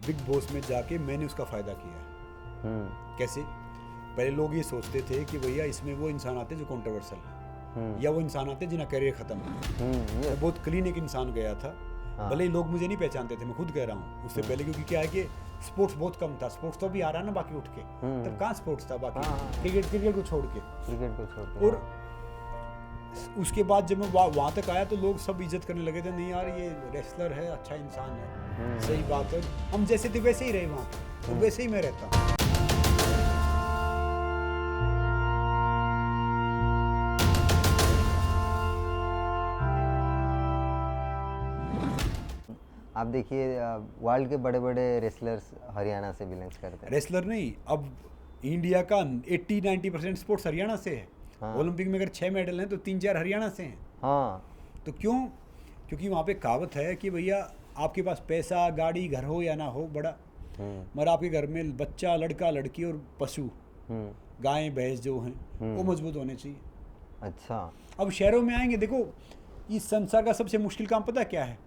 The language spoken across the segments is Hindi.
बिग बॉस में जाके मैंने उसका फ़ायदा किया है। कैसे? पहले लोग ये सोचते थे कि भैया इसमें वो इंसान आते जो कॉन्ट्रोवर्सल है, या वो इंसान आते जिनका करियर ख़त्म है। मैं बहुत क्लीन एक इंसान गया था। भले ही लोग मुझे नहीं पहचानते थे, मैं खुद कह रहा हूँ उससे पहले, क्योंकि क्या है कि स्पोर्ट्स बहुत कम था। स्पोर्ट्स तो अभी आ रहा है ना बाकी उठ के, तब कहाँ स्पोर्ट्स था बाकी, क्रिकेट को छोड़ के। और उसके बाद जब मैं वहाँ तक आया तो लोग सब इज्जत करने लगे थे, नहीं यार ये रेसलर है, अच्छा इंसान है। सही बात है, हम जैसे थे वैसे ही रहे वहाँ पे, और वैसे ही मैं रहता हूँ। आप देखिए वर्ल्ड के बड़े बड़े रेसलर्स हरियाणा से बिलोंग्स करते हैं। रेसलर नहीं, अब इंडिया का 80-90% स्पोर्ट्स हरियाणा से है। हाँ। ओलंपिक में अगर 6 मेडल हैं तो 3-4 हरियाणा से हैं। हाँ। तो क्यों? क्योंकि वहाँ पे कहावत है कि भैया आपके पास पैसा गाड़ी घर हो या ना हो बड़ा, मगर आपके घर में बच्चा, लड़का, लड़की और पशु, गाय भैंस जो हैं वो मजबूत होने चाहिए। अच्छा। अब शहरों में आएंगे, देखो इस संसार का सबसे मुश्किल काम पता क्या है?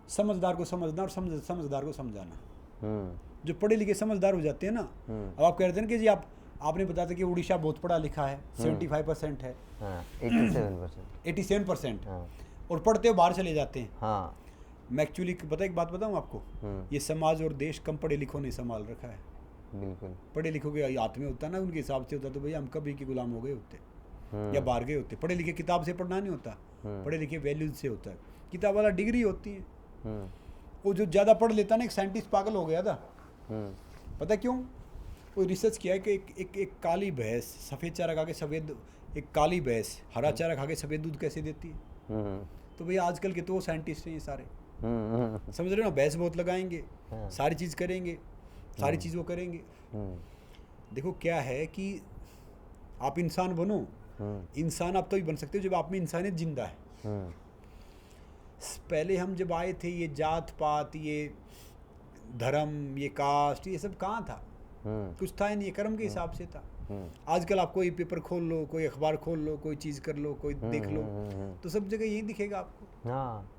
समझदार को समझना और समझदार को समझाना। जो पढ़े लिखे समझदार हो जाते हैं ना, अब आप कह रहे थे ना कि जी आपने बताया था कि उड़ीसा बहुत पढ़ा लिखा है, 75% है, 87%, और पढ़ते हो बाहर चले जाते हैं। हाँ। मैं एक्चुअली पता एक बात बताऊं आपको, ये समाज और देश कम पढ़े लिखों ने संभाल रखा है। बिल्कुल। पढ़े लिखों के हाथ में होता ना, उनके हिसाब से होता तो भैया हम कभी के गुलाम हो गए होते, या बाहर गए होते। पढ़े लिखे किताब से पढ़ना नहीं होता, पढ़े लिखे वैल्यूज से होता है। किताब वाला डिग्री होती है। वो जो ज़्यादा पढ़ लेता ना, एक साइंटिस्ट पागल हो गया था। पता क्यों? कोई रिसर्च किया है कि एक काली भैंस सफ़ेद चारा खा के सफ़ेद, एक काली भैंस हरा चारा खा के सफ़ेद दूध कैसे देती है? तो भैया आजकल के तो वो साइंटिस्ट हैं ये सारे, समझ रहे हो ना? भैंस बहुत लगाएंगे, सारी चीज़ करेंगे, सारी चीज़ वो करेंगे। देखो क्या है कि आप इंसान बनो। इंसान आप तो ही बन सकते हो जब आप में इंसानियत जिंदा है। पहले हम जब आए थे, ये जात पात, ये धर्म, ये कास्ट, ये सब कहाँ था? कुछ था ही नहीं, कर्म के हिसाब से था। आजकल आप कोई पेपर खोल लो, कोई अखबार खोल लो, कोई चीज़ कर लो, कोई देख लो, तो सब जगह यही दिखेगा आपको। हाँ।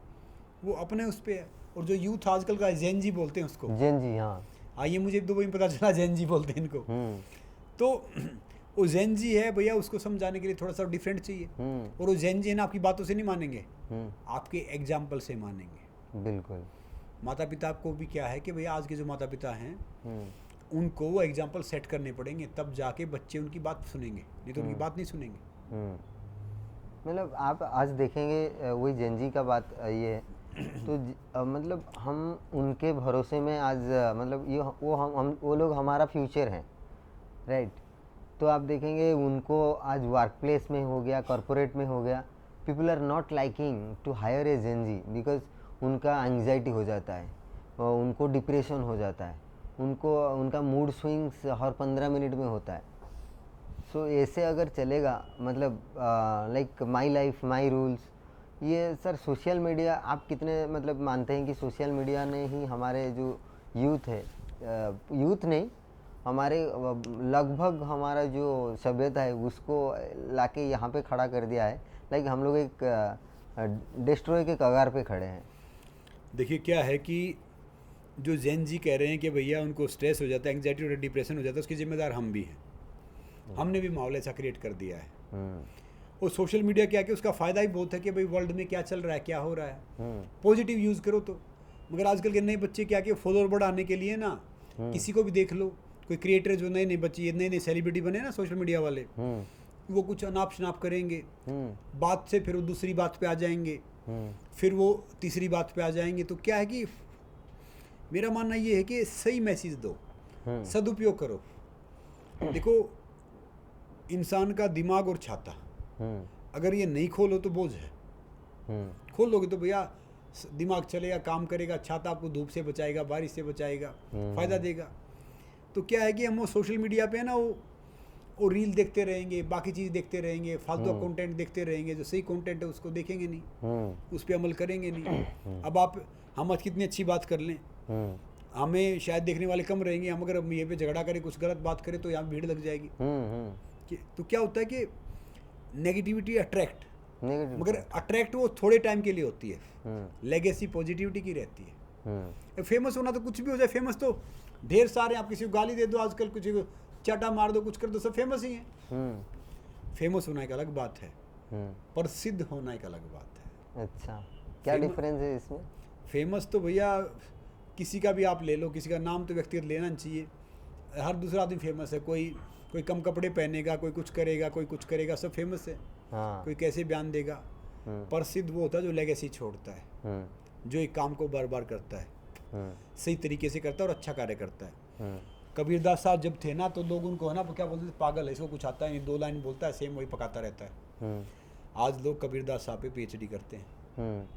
वो अपने उस पे है। और जो यूथ आजकल का जेन जी बोलते हैं उसको, जेन जी। हाँ। ये मुझे एक दो में पता चला जेन जी बोलते हैं इनको। तो वो जेन जी है भैया, उसको समझाने के लिए थोड़ा सा डिफरेंट चाहिए। और वो जेन जी है ना, आपकी बातों से नहीं मानेंगे, आपके एग्जाम्पल से मानेंगे। बिल्कुल। माता पिता को भी क्या है कि भैया आज के जो माता पिता हैं उनको वो एग्जाम्पल सेट करने पड़ेंगे, तब जाके बच्चे उनकी बात सुनेंगे, नहीं तो उनकी बात नहीं सुनेंगे। मतलब आप आज देखेंगे वही जेन जी का बात ये है, तो मतलब हम उनके भरोसे में आज मतलब ये वो लोग हमारा फ्यूचर हैं, राइट? तो आप देखेंगे उनको आज वर्क प्लेस में हो गया, कॉरपोरेट में हो गया, people are not liking to hire a Gen Z, because उनका एंग्जाइटी हो जाता है, और उनको डिप्रेशन हो जाता है, उनका मूड स्विंग्स हर 15 मिनट में होता है। सो ऐसे अगर चलेगा, मतलब like my life my rules, ये सर सोशल मीडिया, आप कितने मतलब मानते हैं कि सोशल मीडिया ने ही हमारे जो यूथ है, यूथ नहीं, हमारे लगभग हमारा जो सभ्यता है उसको लाके यहाँ पे खड़ा कर दिया है, लाइक हम लोग एक डिस्ट्रॉय के कगार पे खड़े हैं। देखिए क्या है कि जो जेन जी कह रहे हैं कि भैया उनको स्ट्रेस हो जाता है, एंग्जाइटी और डिप्रेशन हो जाता है, उसके जिम्मेदार हम भी हैं। हमने भी माहौल ऐसा क्रिएट कर दिया है। और सोशल मीडिया क्या है कि उसका फ़ायदा ही बहुत है कि भाई वर्ल्ड में क्या चल रहा है, क्या हो रहा है, पॉजिटिव यूज़ करो तो। मगर आजकल के नए बच्चे क्या कि फॉलोअर बढ़ाने के लिए ना, किसी को भी देख लो, कोई क्रिएटर जो नए नए बच्चे, नए नए सेलिब्रिटी बने ना सोशल मीडिया वाले, वो कुछ अनाप शनाप करेंगे, बात से फिर वो दूसरी बात पे आ जाएंगे, फिर वो तीसरी बात पे आ जाएंगे। तो क्या है कि मेरा मानना ये है कि सही मैसेज दो, सदुपयोग करो। देखो इंसान का दिमाग और छाता, अगर ये नहीं खोलो तो बोझ है। खोल लोगे तो भैया दिमाग चलेगा, काम करेगा, छाता आपको धूप से बचाएगा, बारिश से बचाएगा, फ़ायदा देगा। तो क्या है कि हम वो सोशल मीडिया पे ना वो रील देखते रहेंगे, बाकी चीज़ देखते रहेंगे, फालतू कंटेंट देखते रहेंगे, जो सही कंटेंट है उसको देखेंगे नहीं, उस पर अमल करेंगे नहीं। अब हम आज कितनी अच्छी बात कर लें, हमें शायद देखने वाले कम रहेंगे, हम अगर ये पे झगड़ा करें, कुछ गलत बात करें तो यहाँ भीड़ लग जाएगी। तो क्या होता है कि नेगेटिविटी अट्रैक्ट, मगर अट्रैक्ट वो थोड़े टाइम के लिए होती है, लेगेसी पॉजिटिविटी की रहती है। फेमस होना तो कुछ भी हो जाए, फेमस तो ढेर सारे, आप किसी को गाली दे दो आजकल, किसी को चाटा मार दो, कुछ कर दो, सब फेमस ही है। फेमस होना एक अलग बात है, प्रसिद्ध होना एक अलग बात है। अच्छा, क्या डिफरेंस है इसमें? फेमस तो भैया किसी का भी आप ले लो, किसी का नाम तो व्यक्तिगत लेना नहीं चाहिए। हर दूसरा आदमी फेमस है, कोई कम कपड़े पहनेगा, कोई कुछ करेगा, कोई कुछ करेगा, सब फेमस है। कोई कैसे बयान देगा। प्रसिद्ध वो होता है जो लेगेसी छोड़ता है, जो एक काम को बार बार करता है, सही तरीके से करता है और अच्छा कार्य करता है। कबीरदास साहब जब थे ना, तो लोग उनको है ना क्या बोलते थे, पागल है, इसको कुछ आता है नहीं, 2 लाइन बोलता है सेम वही पकाता रहता है। आज लोग कबीरदास साहब पे PhD करते हैं,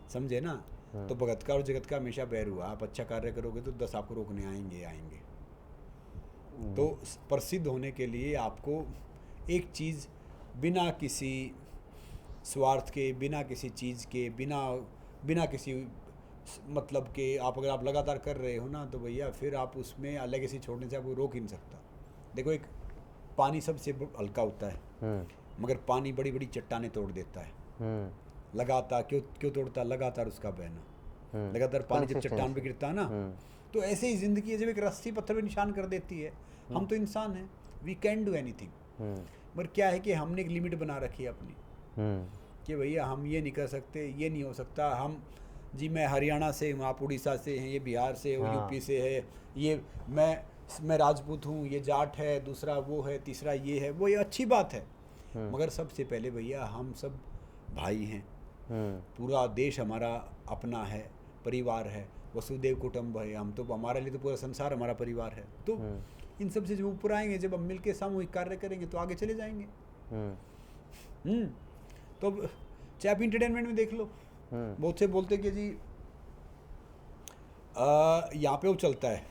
समझे ना। तो भगत का और जगत का हमेशा बैर हुआ। आप अच्छा कार्य करोगे तो 10 आपको रोकने आएंगे। तो प्रसिद्ध होने के लिए आपको एक चीज़, बिना किसी स्वार्थ के, बिना किसी चीज़ के, बिना किसी मतलब के, अगर आप लगातार कर रहे हो ना, तो भैया फिर आप उसमें लेगेसी छोड़ने से आपको रोक ही नहीं सकता। देखो, एक पानी सबसे हल्का होता है, मगर पानी बड़ी बड़ी चट्टानें तोड़ देता है। लगातार क्यों तोड़ता है? लगातार उसका बहना, लगातार पानी जब चट्टान पे गिरता है ना, तो ऐसे ही जिंदगी है, जब एक रस्सी पत्थर पे निशान कर देती है। हम तो इंसान हैं, वी कैन डू एनीथिंग, मगर क्या है कि हमने एक लिमिट बना रखी है अपनी, कि भैया हम ये नहीं कर सकते, ये नहीं हो सकता। हम जी, मैं हरियाणा से हूँ, आप उड़ीसा से हैं, ये बिहार से, वो यूपी से है, ये मैं राजपूत हूँ, ये जाट है, दूसरा वो है, तीसरा ये है, वो ये अच्छी बात है। मगर सबसे पहले भैया हम सब भाई हैं, पूरा देश हमारा अपना है, परिवार है, वसुदेव कुटुंब है। हम तो, हमारे लिए तो पूरा संसार हमारा परिवार है। तो इन सब से जब ऊपर आएंगे, जब हम मिलकर सामूहिक कार्य करेंगे तो आगे चले जाएंगे। तो चाहे आप इंटरटेनमेंट में देख लो, बहुत से बोलते कि जी यहाँ पे वो चलता है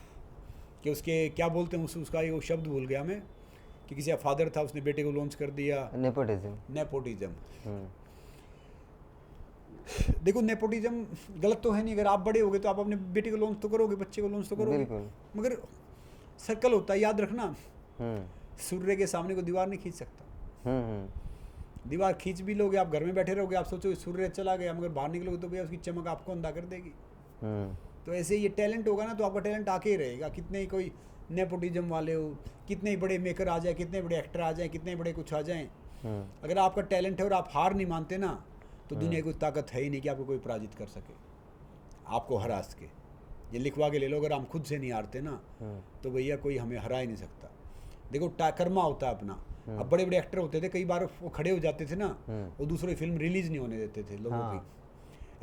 कि उसके क्या बोलते हैं, उसका ये वो शब्द भूल गया मैं, कि किसी का फादर था, उसने बेटे को लॉन्च कर दिया। नेपोटिज्म। देखो, नेपोटिज्म गलत तो है नहीं। अगर आप बड़े होगे तो आप अपने बेटे को लॉन्च तो करोगे, बच्चे को लॉन्च तो करोगे, मगर सर्कल होता है, याद रखना। सूर्य के सामने को दीवार नहीं खींच सकता। दीवार खींच भी लोगे, आप घर में बैठे रहोगे, आप सोचो सूर्य चला गया, मगर बाहर निकलोगे तो भैया उसकी चमक आपको अंधा कर देगी। तो ऐसे ये टैलेंट होगा ना, तो आपका टैलेंट आके ही रहेगा। कितने ही कोई नेपोटिज्म वाले हो, कितने ही बड़े मेकर आ जाए, कितने बड़े एक्टर आ जाएं, कितने बड़े कुछ आ जाएं, अगर आपका टैलेंट है और आप हार नहीं मानते ना, तो दुनिया की कोई ताकत है ही नहीं कि आपको कोई पराजित कर सके, आपको हरा सके। ये लिखवा के ले लो, अगर हम खुद से नहीं हारते ना, तो भैया कोई हमें हरा ही नहीं सकता। देखो, कर्मा होता है अपना। अब बड़े बड़े एक्टर होते थे, कई बार वो खड़े हो जाते थे ना, वो दूसरों की फिल्म रिलीज नहीं होने देते थे लोगों की,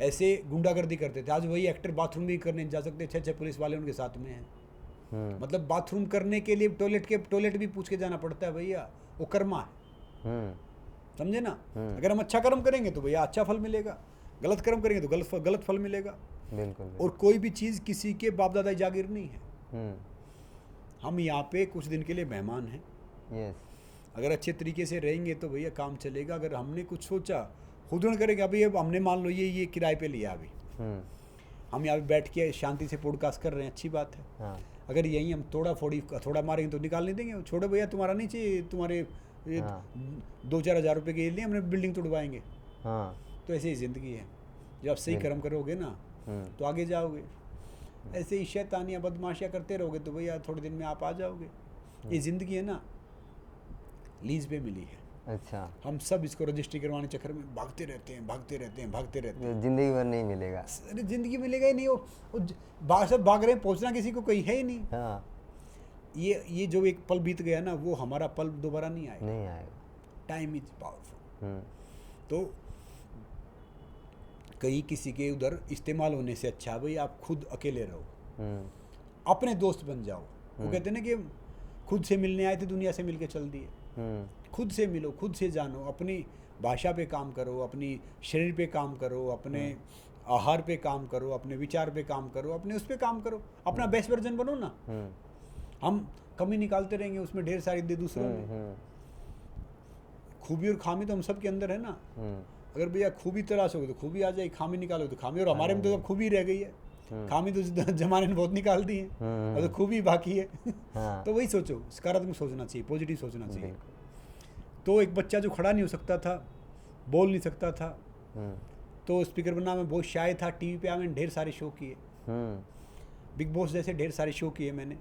ऐसे गुंडागर्दी करते थे। आज वही एक्टर बाथरूम भी करने जा सकते, 6 पुलिस वाले उनके साथ में हैं। मतलब बाथरूम करने के लिए टॉयलेट भी पूछ के जाना पड़ता है भैया, वो कर्मा है, समझे ना। अगर हम अच्छा कर्म करेंगे तो भैया अच्छा फल मिलेगा, गलत कर्म करेंगे तो गलत फल मिलेगा। बिल्कुल। और कोई भी चीज़ किसी के बाप दादा जागीर नहीं है। हम यहाँ पे कुछ दिन के लिए मेहमान हैं। अगर अच्छे तरीके से रहेंगे तो भैया काम चलेगा। अगर हमने कुछ सोचा, खुदन करेंगे। अभी अब हमने मान लो ये किराए पे लिया, अभी हम यहाँ पे बैठ के शांति से पॉडकास्ट कर रहे हैं, अच्छी बात है। अगर यहीं हम थोड़ा मारेंगे तो निकाल नहीं देंगे। छोड़ो भैया, तुम्हारा नहीं चाहिए, तुम्हारे 2-4 हज़ार रुपये के लिए हमने बिल्डिंग तोड़वाएंगे। तो ऐसे ही ज़िंदगी है, जब आप सही कर्म करोगे ना तो आगे जाओगे। ऐसे ही शैतानियाँ बदमाशियाँ करते रहोगे तो भैया थोड़े दिन में आप आ जाओगे। ये ज़िंदगी है ना, लीज पे मिली है। अच्छा, हम सब इसको रजिस्ट्री करवाने चक्कर में भागते रहते हैं। जिंदगी भर नहीं मिलेगा। अरे जिंदगी मिलेगा ही नहीं। वो सब भाग रहे हैं, पहुँचना किसी को कहीं है ही नहीं। ये जो एक पल बीत गया ना, वो हमारा पल दोबारा नहीं आएगा। Time is powerful. तो कहीं किसी के उधर इस्तेमाल होने से अच्छा भाई आप खुद अकेले रहो, अपने दोस्त बन जाओ। वो कहते हैं ना कि खुद से मिलने आए थे, दुनिया से मिलके चल दिए। खुद से मिलो, खुद से जानो, अपनी भाषा पे काम करो, अपनी शरीर पे काम करो, अपने आहार पे काम करो, अपने विचार पे काम करो, अपने उस पे काम करो, अपना बेस्ट वर्जन बनो ना। हम कमी निकालते रहेंगे उसमें ढेर सारी दूसरों में। खूबी और खामी तो हम सब के अंदर है ना। अगर भैया खूबी तलाशोगे तो खूबी आ जाएगी, खामी निकालोगे तो खामी। और हमारे में तो अब खूबी रह गई है, खामी तो जमाने ने बहुत निकाल दी है, और तो खूबी बाकी है। तो वही सोचो, सकारात्मक सोचना चाहिए, पॉजिटिव सोचना चाहिए। तो एक बच्चा जो खड़ा नहीं हो सकता था, बोल नहीं सकता था, तो स्पीकर बनना में बहुत शाय था, टीवी पे आने ढेर सारे शो किए, बिग बॉस जैसे ढेर सारे शो किए मैंने,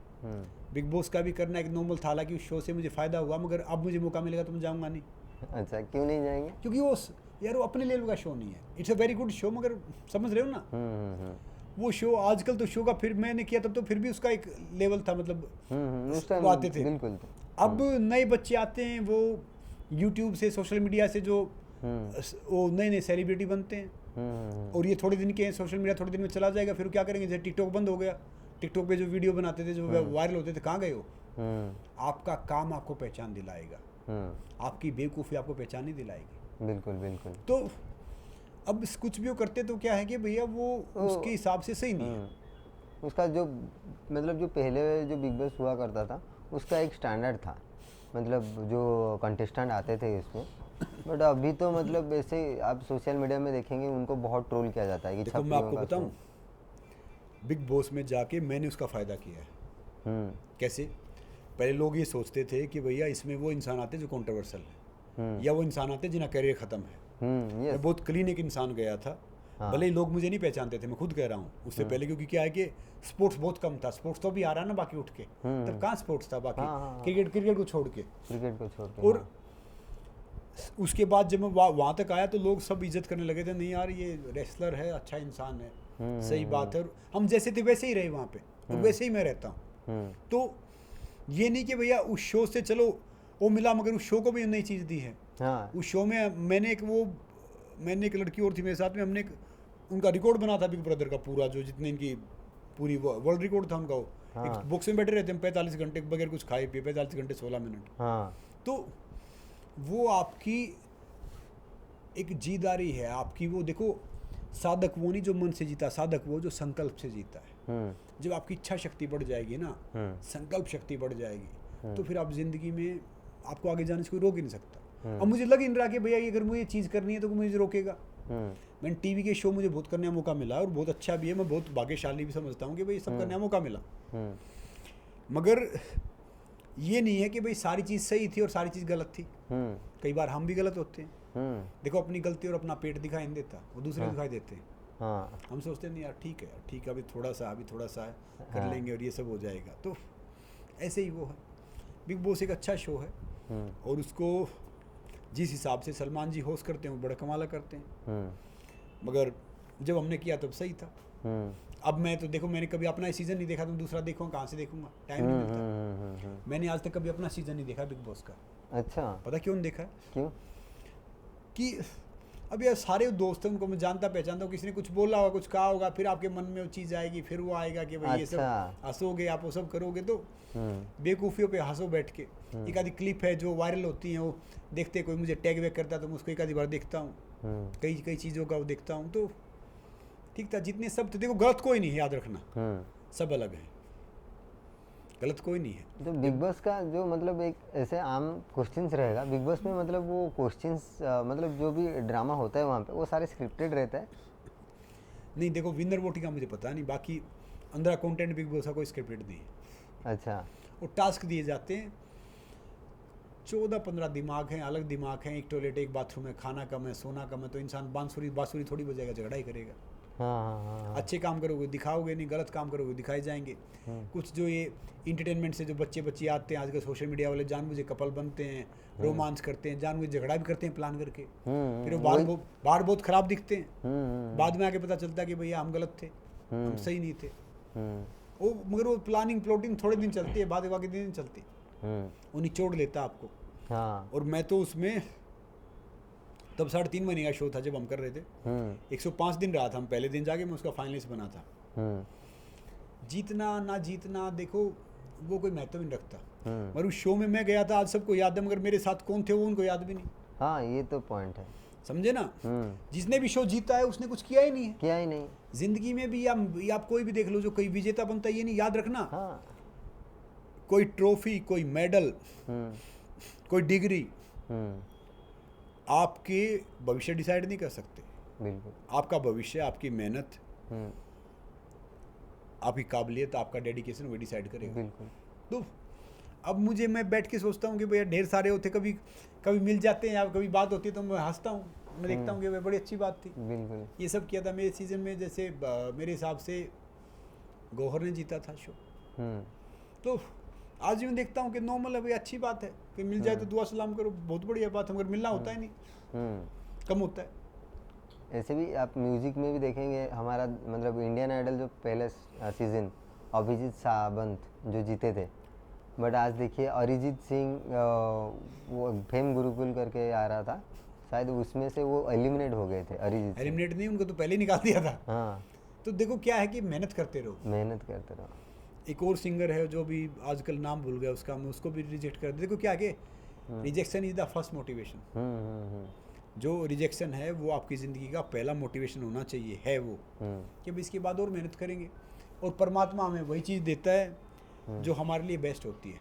बिग बॉस का भी करना एक नॉर्मल था, हालांकि उस शो से मुझे फ़ायदा हुआ, मगर अब मुझे मौका मिलेगा तो मैं जाऊँगा नहीं। अच्छा, क्यों नहीं जाएंगे? क्योंकि वो यार वो अपने लेवल का शो नहीं है। It's a very good show, मगर समझ रहे हो ना, वो शो आजकल तो शो का, फिर मैंने किया तब तो फिर भी उसका एक लेवल था, मतलब उस टाइम वो आते थे। बिल्कुल। अब नए बच्चे आते हैं, वो यूट्यूब से, सोशल मीडिया से जो वो नए नए सेलिब्रिटी बनते हैं, और ये थोड़े दिन के हैं, सोशल मीडिया थोड़े दिन में चला जाएगा, फिर क्या करेंगे? जैसे टिकटॉक बंद हो गया, टिकटॉक पे जो वीडियो बनाते थे, जो वायरल होते थे, कहाँ गए हो? आपका काम आपको पहचान दिलाएगा, आपकी बेवकूफ़ी आपको पहचान नहीं दिलाएगी। बिल्कुल बिल्कुल। तो अब कुछ भी वो करते तो क्या है कि भैया वो उसके हिसाब से सही नहीं है। उसका जो मतलब जो पहले जो बिग बॉस हुआ करता था, उसका एक स्टैंडर्ड था, मतलब जो कंटेस्टेंट आते थे इसमें। बट अभी तो मतलब ऐसे आप सोशल मीडिया में देखेंगे, उनको बहुत ट्रोल किया जाता है कि देखो मैं आपको बताऊं, बिग बॉस में जाके मैंने उसका फ़ायदा किया है। कैसे? पहले लोग ये सोचते थे कि भैया इसमें वो इंसान आते जो कॉन्ट्रोवर्सल है, या वो इंसान आते जिनका करियर ख़त्म है। मैं बहुत क्लीन एक इंसान गया था। भले ही लोग मुझे नहीं पहचानते थे, मैं खुद कह रहा हूँ, उससे पहले, क्योंकि क्या है कि स्पोर्ट्स बहुत कम था। स्पोर्ट्स तो अभी आ रहा है ना बाकी उठ के, तब कहाँ स्पोर्ट्स था बाकी। क्रिकेट को छोड़ के। और उसके बाद जब मैं वहाँ तक आया तो लोग सब इज्जत करने लगे थे, नहीं यार ये रेसलर है, अच्छा इंसान है, सही बात है। हम जैसे थे वैसे ही रहे वहाँ पे, और वैसे ही मैं रहता हूँ। तो ये नहीं कि भैया उस शो से चलो वो मिला, मगर उस शो को भी नई चीज़ दी है। उस शो में मैंने एक लड़की और थी मेरे साथ में, हमने उनका रिकॉर्ड बना था बिग ब्रदर का पूरा, जो जितने इनकी पूरी वर्ल्ड रिकॉर्ड था उनका। वो एक बॉक्स में बैठे रहते हम 45 घंटे बगैर कुछ खाए पिए, 45 घंटे 16 मिनट। तो वो आपकी एक जीदारी है आपकी। वो देखो, साधक वो नहीं जो मन से जीता, साधक वो जो संकल्प से जीता है। जब आपकी इच्छा शक्ति बढ़ जाएगी ना, संकल्प शक्ति बढ़ जाएगी, तो फिर आप जिंदगी में आपको आगे जाने से कोई रोक ही नहीं सकता। अब मुझे लग ही नहीं रहा कि भैया अगर मुझे ये चीज़ करनी है तो मुझे रोकेगा। मैंने टीवी के शो मुझे बहुत करने का मौका मिला, और बहुत अच्छा भी है, मैं बहुत भाग्यशाली भी समझता हूँ कि भाई सब करने का मौका मिला। मगर ये नहीं है कि भाई सारी चीज़ सही थी और सारी चीज़ गलत थी। कई बार हम भी गलत होते हैं। देखो, अपनी गलती और अपना पेट दिखाई नहीं देता, वो दूसरे दिखाई देते हैं। हम सोचते हैं नहीं यार ठीक है, अभी थोड़ा सा है, कर लेंगे और ये सब हो जाएगा। तो ऐसे ही वो है। बिग बॉस एक अच्छा शो है, और उसको जिस हिसाब से सलमान जी होस्ट करते हैं वो बड़ा कमाल करते हैं। मगर जब हमने किया तब सही था। अब मैं तो देखो, मैंने कभी अपना सीज़न नहीं देखा, तो दूसरा देखूंगा कहाँ से देखूंगा, टाइम नहीं मिलता। मैंने आज तक कभी अपना सीज़न नहीं देखा बिग बॉस का। अच्छा, पता क्यों नहीं देखा? क्यों? कि अब यार सारे दोस्त हैं, उनको मैं जानता पहचानता हूँ, किसी ने कुछ बोला होगा, कुछ कहा होगा, फिर आपके मन में वो चीज़ आएगी, फिर वो आएगा कि भाई ये सब हंसोगे, आप वो सब करोगे, तो बेवकूफ़ियों पे हंसो बैठ के। एक आधी क्लिप है जो वायरल होती हैं, वो देखते, कोई मुझे टैग वैग करता तो मैं उसको एक आधी बार देखता हूँ, कई चीज़ों का वो देखता हूँ, तो ठीक था। जितने सब तो देखो, गलत कोई नहीं है, याद रखना, सब अलग है, गलत कोई नहीं है। तो बिग बॉस का जो मतलब एक ऐसे आम क्वेश्चंस रहेगा बिग बॉस में, मतलब वो क्वेश्चंस मतलब जो भी ड्रामा होता है वहाँ पे, वो सारे स्क्रिप्टेड रहता है? नहीं, देखो विनर वोटिंग का मुझे पता नहीं, बाकी अंदर कंटेंट बिग बॉस का कोई स्क्रिप्टेड नहीं है। अच्छा। वो टास्क दिए जाते हैं, 14-15 दिमाग हैं, अलग दिमाग हैं, एक टॉयलेट एक बाथरूम है, खाना कम है, सोना कम है, तो इंसान बांसुरी थोड़ी बजाएगा, झगड़ा ही करेगा। हाँ। अच्छे काम करोगे दिखाओगे नहीं, गलत काम करोगे दिखाए जाएंगे। कुछ जो ये इंटरटेनमेंट से जो बच्चे आते हैं आजकल, सोशल मीडिया वाले जानबूझे कपल बनते हैं, रोमांस करते हैं, जानबूझे झगड़ा भी करते हैं प्लान करके, फिर वो बाहर बहुत खराब दिखते हैं, बाद में आके पता चलता है कि भैया हम गलत थे, हम सही नहीं थे। वो मगर वो प्लॉटिंग थोड़े दिन चलती है, बाद बाकी दिन चलती, वो निचोड़ लेता आपको। और मैं तो उसमें तब 3.5 महीने का शो था जब हम कर रहे थे, 105 दिन रहा था। हम पहले दिन जाके मैं उसका फाइनलिस्ट बना था। जीतना ना जीतना देखो वो कोई महत्व नहीं रखता, मगर उस शो में मैं गया था, आज सबको याद है, मगर मेरे साथ कौन थे वो उनको याद भी नहीं। हाँ, ये तो पॉइंट है, समझे ना। जिसने भी शो जीता है उसने कुछ किया ही नहीं। जिंदगी में भी आप कोई भी देख लो, जो कोई विजेता बनता है, ये नहीं याद रखना। कोई ट्रॉफी, कोई मेडल, कोई डिग्री आपके भविष्य डिसाइड नहीं कर सकते। बिल्कुल। आपका भविष्य, आपकी मेहनत, आपकी काबिलियत, आपका डेडिकेशन वो डिसाइड करेगा। बिल्कुल। तो अब मैं बैठ के सोचता हूँ कि भैया ढेर सारे होते, कभी मिल जाते हैं या कभी बात होती है तो मैं हंसता हूँ, मैं देखता हूँ कि भाई बड़ी अच्छी बात थी। बिल्कुल। ये सब किया था मेरे सीज़न में। जैसे मेरे हिसाब से गौहर ने जीता था शो। हम्म, तो आज मैं देखता हूँ कि नॉर्मल है भाई, अच्छी बात है कि मिल जाए तो दुआ सलाम करो, बहुत बढ़िया बात है, मगर मिलना होता है नहीं, कम होता है। ऐसे भी आप म्यूजिक में भी देखेंगे, हमारा मतलब इंडियन आइडल जो पहले सीजन अभिजीत सावंत जो जीते थे, बट आज देखिए अरिजीत सिंह वो फेम गुरुकुल करके आ रहा था शायद, उसमें से वो एलिमिनेट हो गए थे अरिजीत सिंह। एलिमिनेट नहीं, उनको तो पहले ही निकाल दिया था। हाँ, तो देखो क्या है कि मेहनत करते रहो। मेहनत करते रहो। एक और सिंगर है जो भी आजकल नाम भूल गया उसका, मैं उसको भी रिजेक्ट कर दिया। देखो क्या कि rejection is the first motivation. जो रिजेक्शन है वो आपकी ज़िंदगी का पहला मोटिवेशन होना चाहिए, है वो कि भाई इसके बाद और मेहनत करेंगे, और परमात्मा हमें वही चीज़ देता है जो हमारे लिए बेस्ट होती है,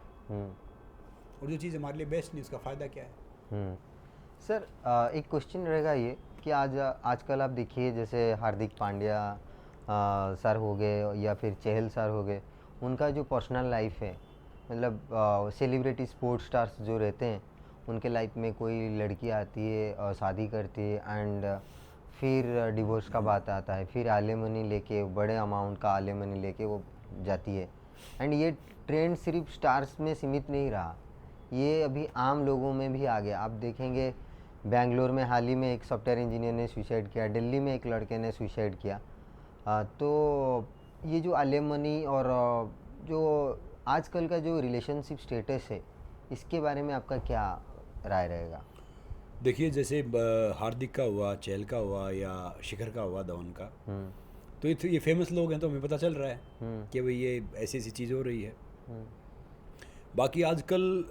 और जो चीज़ हमारे लिए बेस्ट नहीं उसका फ़ायदा क्या है। सर एक क्वेश्चन रहेगा ये कि आजकल आप देखिए जैसे हार्दिक पांड्या सर हो गए या फिर चहल सर हो गए, उनका जो पर्सनल लाइफ है, मतलब सेलिब्रिटी स्पोर्ट्स स्टार्स जो रहते हैं उनके लाइफ में कोई लड़की आती है और शादी करती है, एंड फिर डिवोर्स का बात आता है, फिर एलिमनी लेके बड़े अमाउंट का एलिमनी लेके वो जाती है, एंड ये ट्रेंड सिर्फ स्टार्स में सीमित नहीं रहा, ये अभी आम लोगों में भी आ गया। आप देखेंगे बेंगलोर में हाल ही में एक सॉफ्टवेयर इंजीनियर ने सुसाइड किया, दिल्ली में एक लड़के ने सुसाइड किया। तो ये जो एलिमनी और जो आजकल का जो रिलेशनशिप स्टेटस है, इसके बारे में आपका क्या राय रहेगा? देखिए जैसे हार्दिक का हुआ, चहल का हुआ, या शिखर का हुआ, धवन का, तो ये फेमस लोग हैं तो हमें पता चल रहा है कि भाई ये ऐसी ऐसी चीज़ हो रही है। बाकी आजकल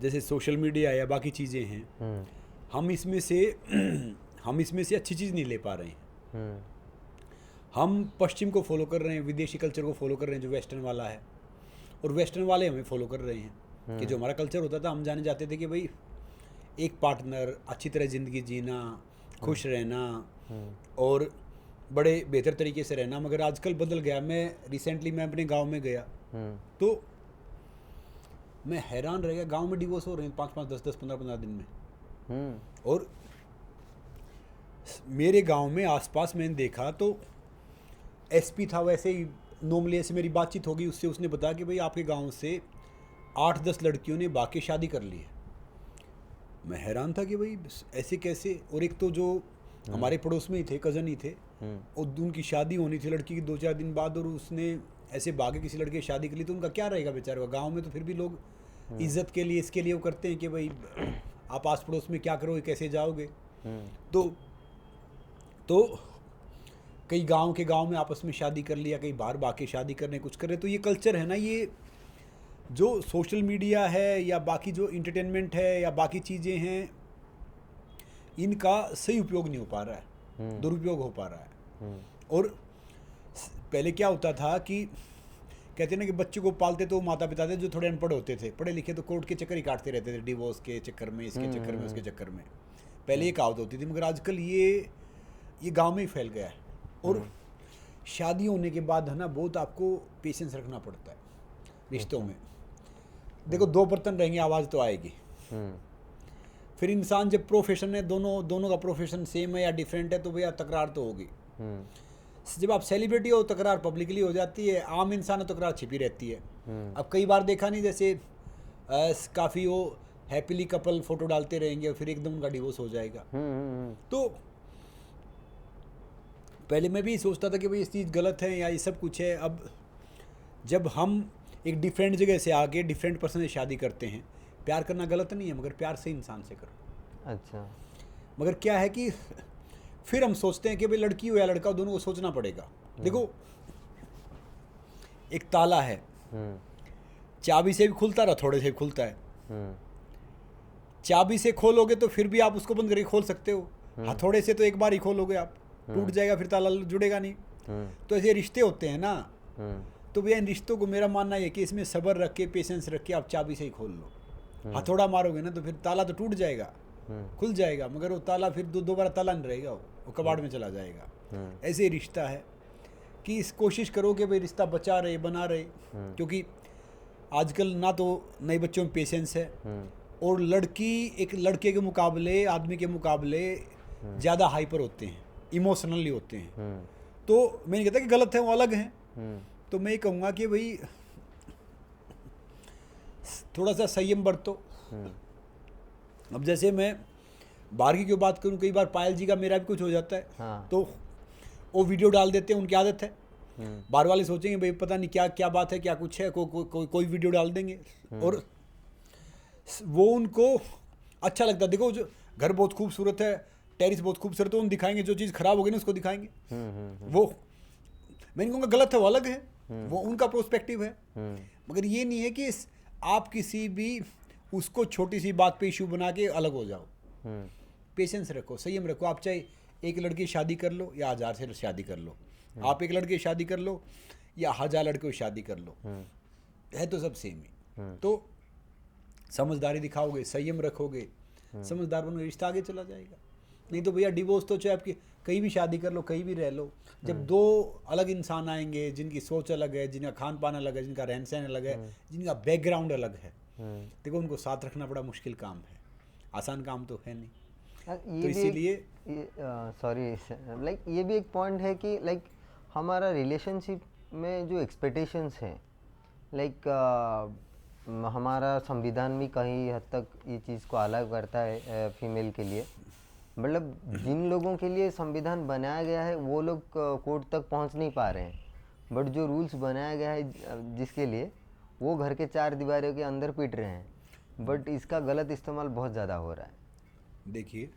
जैसे सोशल मीडिया या बाकी चीज़ें हैं, हम इसमें से अच्छी चीज़ नहीं ले पा रहे हैं। हम पश्चिम को फॉलो कर रहे हैं, विदेशी कल्चर को फॉलो कर रहे हैं जो वेस्टर्न वाला है, और वेस्टर्न वाले हमें फॉलो कर रहे हैं कि जो हमारा कल्चर होता था, हम जाने जाते थे कि भाई एक पार्टनर, अच्छी तरह ज़िंदगी जीना, खुश रहना और बड़े बेहतर तरीके से रहना। मगर आजकल बदल गया। मैं अपने गांव में गया तो मैं हैरान रह गया, गांव में डिवोर्स हो रहे हैं 5-5, 10-10, 15-15 दिन में। और मेरे गांव में आसपास मैंने देखा तो एसपी था, वैसे ही नॉर्मली ऐसे मेरी बातचीत होगी उससे, उसने बताया कि भाई आपके गांव से 8-10 लड़कियों ने बाकी शादी कर ली है। मैं हैरान था कि भाई ऐसे कैसे। और एक तो जो हमारे पड़ोस में ही थे, कज़न ही थे, और उनकी शादी होनी थी लड़की की 2-4 दिन बाद, और उसने ऐसे भागे किसी लड़के की शादी के लिए। तो उनका क्या रहेगा बेचारे का। गाँव में तो फिर भी लोग इज्जत के लिए, इसके लिए वो करते हैं कि भाई आप आस पड़ोस में क्या करोगे, कैसे जाओगे। तो कई गांव में आपस में शादी कर लिया, कई बाहर बाकी शादी करने कुछ कर रहे। तो ये कल्चर है ना, ये जो सोशल मीडिया है या बाकी जो इंटरटेनमेंट है या बाकी चीज़ें हैं, इनका सही उपयोग नहीं हो पा रहा है, दुरुपयोग हो पा रहा है। और पहले क्या होता था कि कहते ना कि बच्चे को पालते तो माता पिता थे जो थोड़े अनपढ़ होते थे, पढ़े लिखे तो कोर्ट के चक्कर ही काटते रहते थे, डिवोर्स के चक्कर में, इसके चक्कर में, उसके चक्कर में। पहले ये कहावत होती थी, मगर आजकल ये गांव में ही फैल गया है। और शादी होने के बाद है ना, बहुत आपको पेशेंस रखना पड़ता है रिश्तों में। देखो 2 बर्तन रहेंगे, आवाज़ तो आएगी। फिर इंसान जब प्रोफेशन है, दोनों का प्रोफेशन सेम है या डिफरेंट है, तो भैया तकरार तो होगी। जब आप सेलिब्रिटी हो तकरार पब्लिकली हो जाती है, आम इंसान तो तकरार छिपी रहती है। अब कई बार देखा नहीं, जैसे काफ़ी वो हैप्पीली कपल फोटो डालते रहेंगे और फिर एकदम उनका डिवोर्स हो जाएगा। तो पहले मैं भी सोचता था कि भाई इस चीज़ गलत है या ये सब कुछ है। अब जब हम एक डिफरेंट जगह से आके डिफरेंट पर्सन से शादी करते हैं, प्यार करना गलत नहीं है, मगर प्यार से इंसान से करो। अच्छा। मगर क्या है कि फिर हम सोचते हैं कि भाई लड़की हो या लड़का हो, दोनों को सोचना पड़ेगा। देखो एक ताला है, चाबी से भी खुलता रहा, थोड़े से भी खुलता है। चाबी से खोलोगे तो फिर भी आप उसको बंद करके खोल सकते हो, हथौड़े से तो एक बार ही खोलोगे आप, टूट जाएगा, फिर ताला जुड़ेगा नहीं। तो ऐसे रिश्ते होते हैं ना। तो भैया इन रिश्तों को मेरा मानना है कि इसमें सब्र रख के, पेशेंस रख के आप चाबी से ही खोल लो। हथौड़ा मारोगे ना तो फिर ताला तो टूट जाएगा, खुल जाएगा, मगर वो ताला फिर दोबारा ताला नहीं रहेगा, वो कबाड़ में चला जाएगा। ऐसे ही रिश्ता है कि इस कोशिश करो कि भाई रिश्ता बचा रहे, बना रहे। क्योंकि आजकल ना तो नए बच्चों में पेशेंस है, और लड़की एक लड़के के मुकाबले, आदमी के मुकाबले ज़्यादा हाइपर होते हैं, इमोशनली होते हैं। तो मैं नहीं कहता कि गलत है, वो अलग हैं, तो मैं ये कहूँगा कि भाई थोड़ा सा संयम बरतो। अब जैसे मैं बाहर की क्यों बात करूँ, कई बार पायल जी का मेरा भी कुछ हो जाता है। हाँ। तो वो वीडियो डाल देते हैं, उनकी आदत है। बाहर वाले सोचेंगे भाई पता नहीं क्या क्या बात है, क्या कुछ है, कोई वीडियो डाल देंगे और वो उनको अच्छा लगता है। देखो जो घर बहुत खूबसूरत है, टेरिस बहुत खूबसूरत है, उन दिखाएंगे, जो चीज़ खराब होगी ना उसको दिखाएंगे। वो मैं नहीं कहूँगा गलत है, वो अलग है, वो उनका प्रोस्पेक्टिव है। मगर ये नहीं है कि आप किसी भी उसको छोटी सी बात पे इशू बना के अलग हो जाओ। पेशेंस रखो, संयम रखो। आप चाहे एक लड़की की शादी कर लो या 1000 से शादी कर लो, आप एक लड़के की शादी कर लो या 1000 लड़के की शादी कर लो, है तो सब सेम ही। तो समझदारी दिखाओगे, संयम रखोगे, समझदार बनोगे, रिश्ता आगे चला जाएगा। नहीं तो भैया डिवोर्स तो चाहे आपकी कहीं भी शादी कर लो, कहीं भी रह लो, जब दो अलग इंसान आएंगे जिनकी सोच अलग है, जिनका खान पान अलग है, जिनका रहन सहन अलग है, जिनका बैकग्राउंड अलग है, देखो उनको साथ रखना बड़ा मुश्किल काम है, आसान काम तो है नहीं। ये तो इसीलिए सॉरी लाइक ये भी एक पॉइंट है कि लाइक हमारा रिलेशनशिप में जो एक्सपेक्टेशंस हैं, लाइक हमारा संविधान भी कहीं हद तक ये चीज़ को अलग करता है फीमेल के लिए। मतलब जिन लोगों के लिए संविधान बनाया गया है वो लोग कोर्ट तक पहुंच नहीं पा रहे हैं, बट जो रूल्स बनाया गया है जिसके लिए, वो घर के 4 दीवारों के अंदर पीट रहे हैं। बट इसका गलत इस्तेमाल बहुत ज़्यादा हो रहा है। देखिए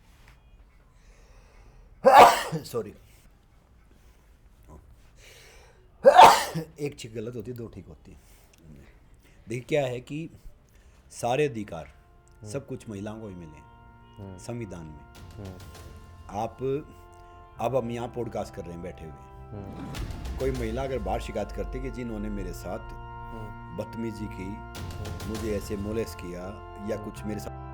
सॉरी, एक चीज गलत होती है, 2 ठीक होती है। देखिए क्या है कि सारे अधिकार सब कुछ महिलाओं को ही मिले हैं संविधान में। आप अब हम यहाँ पॉडकास्ट कर रहे हैं बैठे हुए, कोई महिला अगर बाहर शिकायत करती कि जिन्होंने मेरे साथ बदतमीजी की, मुझे ऐसे मोलेस्ट किया या कुछ मेरे साथ